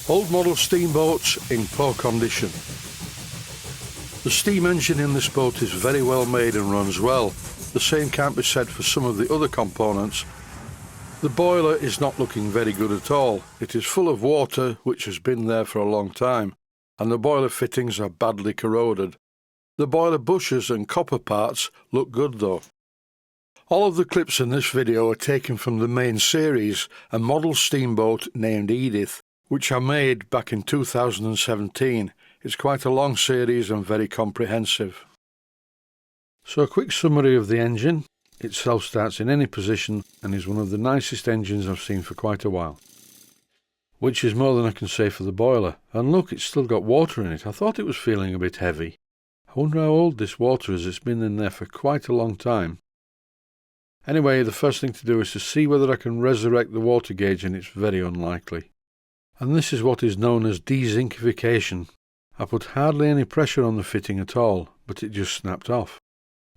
Old model steamboats in poor condition. The steam engine in this boat is very well made and runs well. The same can't be said for some of the other components. The boiler is not looking very good at all. It is full of water which has been there for a long time, and the boiler fittings are badly corroded. The boiler bushes and copper parts look good though. All of the clips in this video are taken from the main series, a model steamboat named Edith, which I made back in 2017. It's quite a long series and very comprehensive. So a quick summary of the engine. It self-starts in any position and is one of the nicest engines I've seen for quite a while. Which is more than I can say for the boiler. And look, it's still got water in it. I thought it was feeling a bit heavy. I wonder how old this water is. It's been in there for quite a long time. Anyway, the first thing to do is to see whether I can resurrect the water gauge, and it's very unlikely. And this is what is known as dezinkification. I put hardly any pressure on the fitting at all, but it just snapped off.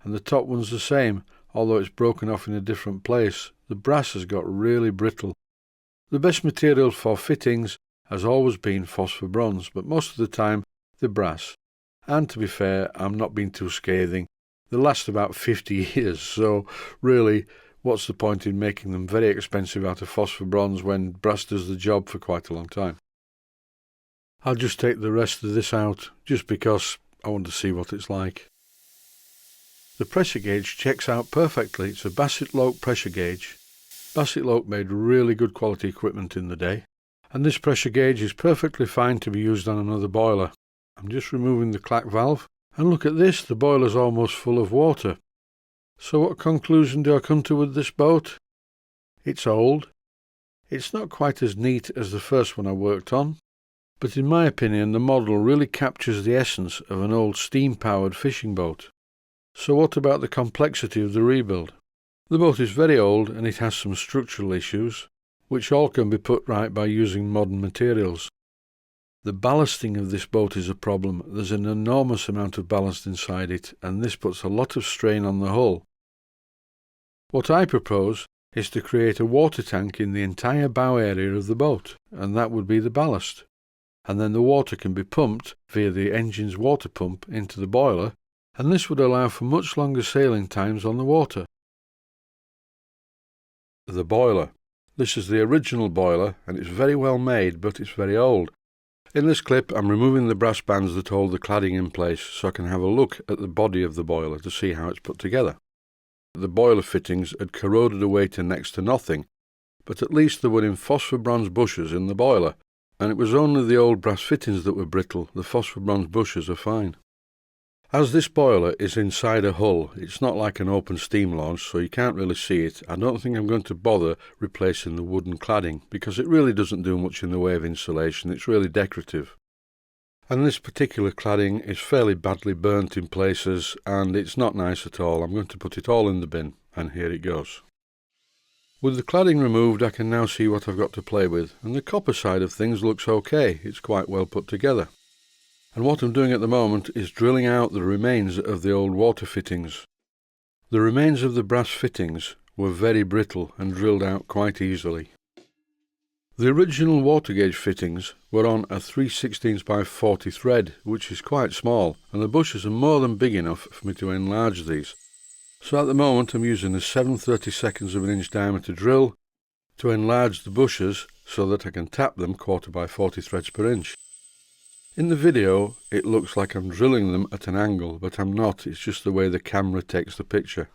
And the top one's the same, although it's broken off in a different place. The brass has got really brittle. The best material for fittings has always been phosphor bronze, but most of the time the brass. And to be fair, I'm not being too scathing. They last about 50 years, so really, what's the point in making them very expensive out of phosphor bronze when brass does the job for quite a long time? I'll just take the rest of this out, just because I want to see what it's like. The pressure gauge checks out perfectly. It's a Bassett-Loke pressure gauge. Bassett-Loke made really good quality equipment in the day, and this pressure gauge is perfectly fine to be used on another boiler. I'm just removing the clack valve, and look at this, the boiler's almost full of water. So what conclusion do I come to with this boat? It's old. It's not quite as neat as the first one I worked on, but in my opinion the model really captures the essence of an old steam-powered fishing boat. So what about the complexity of the rebuild? The boat is very old and it has some structural issues, which all can be put right by using modern materials. The ballasting of this boat is a problem. There's an enormous amount of ballast inside it, and this puts a lot of strain on the hull. What I propose is to create a water tank in the entire bow area of the boat, and that would be the ballast. And then the water can be pumped via the engine's water pump into the boiler, and this would allow for much longer sailing times on the water. The boiler. This is the original boiler, and it's very well made, but it's very old. In this clip I'm removing the brass bands that hold the cladding in place so I can have a look at the body of the boiler to see how it's put together. The boiler fittings had corroded away to next to nothing, but at least there were in phosphor bronze bushes in the boiler, and it was only the old brass fittings that were brittle. The phosphor bronze bushes are fine. As this boiler is inside a hull, it's not like an open steam launch, so you can't really see it. I don't think I'm going to bother replacing the wooden cladding, because it really doesn't do much in the way of insulation. It's really decorative. And this particular cladding is fairly badly burnt in places, and it's not nice at all. I'm going to put it all in the bin, and here it goes. With the cladding removed, I can now see what I've got to play with, and the copper side of things looks okay. It's quite well put together. And what I'm doing at the moment is drilling out the remains of the old water fittings. The remains of the brass fittings were very brittle and drilled out quite easily. The original water gauge fittings were on a 3/16 by 40 thread, which is quite small, and the bushes are more than big enough for me to enlarge these. So at the moment I'm using a 7/32 of an inch diameter drill to enlarge the bushes so that I can tap them 1/4 by 40 threads per inch. In the video it looks like I'm drilling them at an angle, but I'm not. It's just the way the camera takes the picture.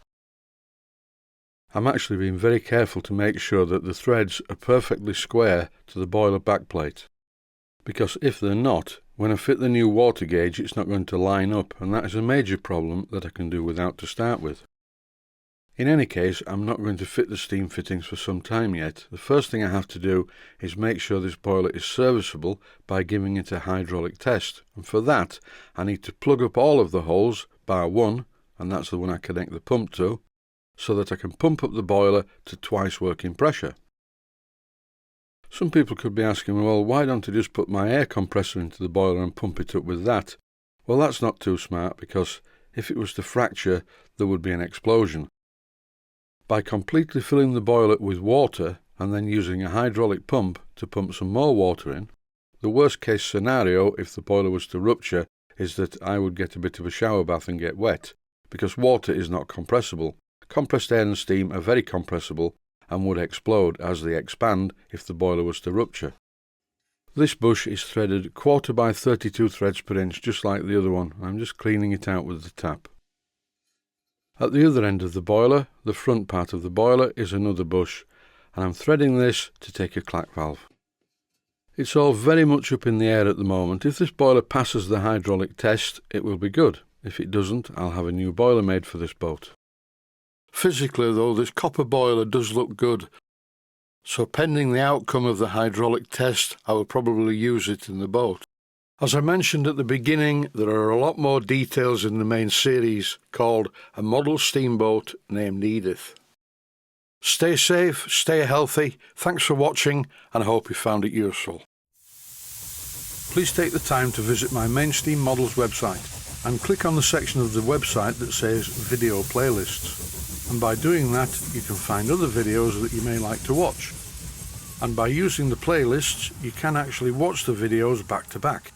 I'm actually being very careful to make sure that the threads are perfectly square to the boiler backplate, because if they're not, when I fit the new water gauge it's not going to line up, and that is a major problem that I can do without to start with. In any case, I'm not going to fit the steam fittings for some time yet. The first thing I have to do is make sure this boiler is serviceable by giving it a hydraulic test, and for that I need to plug up all of the holes bar one, and that's the one I connect the pump to, so that I can pump up the boiler to twice working pressure. Some people could be asking, well, why don't I just put my air compressor into the boiler and pump it up with that? Well, that's not too smart, because if it was to fracture there would be an explosion. By completely filling the boiler with water and then using a hydraulic pump to pump some more water in, The worst case scenario, if the boiler was to rupture, is that I would get a bit of a shower bath and get wet, because water is not compressible. Compressed air and steam are very compressible and would explode as they expand if the boiler was to rupture. This bush is threaded 1/4 by 32 threads per inch, just like the other one. I'm just cleaning it out with the tap. At the other end of the boiler, the front part of the boiler, is another bush, and I'm threading this to take a clack valve. It's all very much up in the air at the moment. If this boiler passes the hydraulic test, it will be good. If it doesn't, I'll have a new boiler made for this boat. Physically though, this copper boiler does look good, so pending the outcome of the hydraulic test, I will probably use it in the boat. As I mentioned at the beginning, there are a lot more details in the main series called A Model Steamboat Named Edith. Stay safe, stay healthy, thanks for watching, and I hope you found it useful. Please take the time to visit my Main Steam Models website and click on the section of the website that says Video Playlists. And by doing that, you can find other videos that you may like to watch. And by using the playlists, you can actually watch the videos back to back.